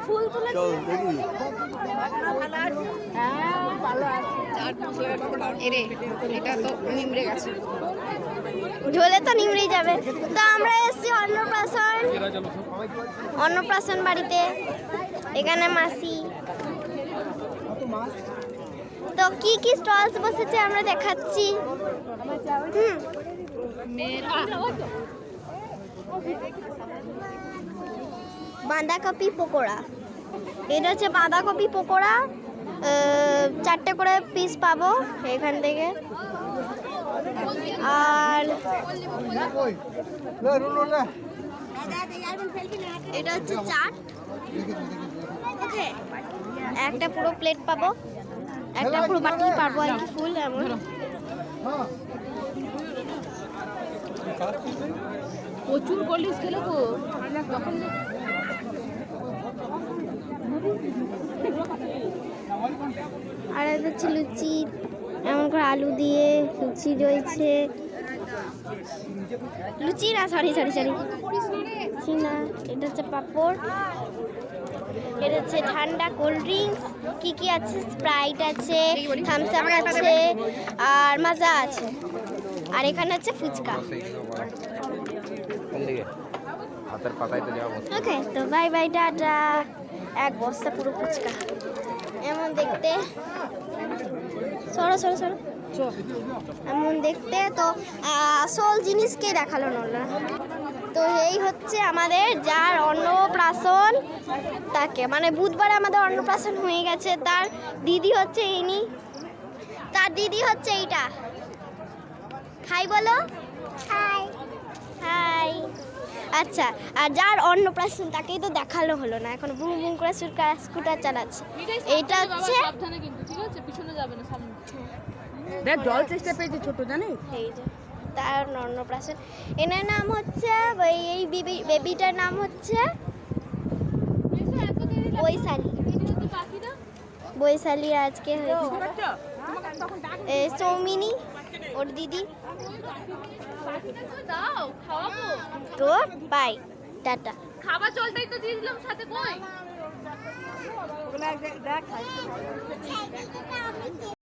ফুল তুলেছে এটা তো নিমড়ে গেছে, ঝোলে তো নিমড়েই যাবে। তো আমরা এসেছি অন্নপ্রাশন বাড়িতে, এখানে মাসি। তো কি কি স্টলস বসেছে আমরা দেখাচ্ছি। বাঁধাকপি পকোড়া, এটা হচ্ছে বাঁধাকপি পকোড়া, 4টে করে পিস পাবো এখান থেকে। আর এটা হচ্ছে চাট, ওকে। একটা পুরো প্লেট পাবো, একটা পুরো বাটি পাবো আর কি, ফুল এমন। প্রচুর কোল্ড ড্রিঙ্কস খেলে তো আর এটা হচ্ছে লুচি, এমন করে আলু দিয়ে লুচি রয়েছে। লুচি না, সরি না, এটা হচ্ছে পাঁপড়। এটা হচ্ছে ঠান্ডা কোল্ড ড্রিঙ্কস, কি আছে, স্প্রাইট আছে, থামস আপ আছে, আর মাজা আছে। আর এখানে হচ্ছে ফুচকা। ওকে, তো বাই বাই, টাটা। এক বস্তা পুরো ফুচকা, এমন দেখতে। সরো এমন দেখতে। তো আসল জিনিসকে দেখালো না। তো এই হচ্ছে আমাদের যার অন্নপ্রাশন, তাকে মানে বুধবারে আমাদের অন্নপ্রাশন হয়ে গেছে, তার দিদি হচ্ছে ইনি, তার দিদি হচ্ছে এইটা। হাই বলো, হাই। আচ্ছা, আর যার অন্নপ্রাশন তাকেই তো দেখালো হলো না, এখন বুম বুম করে স্কুটার চালাচ্ছে। এইটা হচ্ছে সাবধানে কিন্তু, ঠিক আছে, পিছনে যাবে না, সামনে দেখ। জল চেষ্টা পেয়েছে ছোট, জানিস, এই যে তার অন্নপ্রাশন। এনার নাম হচ্ছে, এই বেবিটার নাম হচ্ছে বৈশালী। আজকে সৌমিনী ওর দিদি। তো বাই, টাটা। খাবার জলটাই তো দিয়ে দিলাম সাথে, কই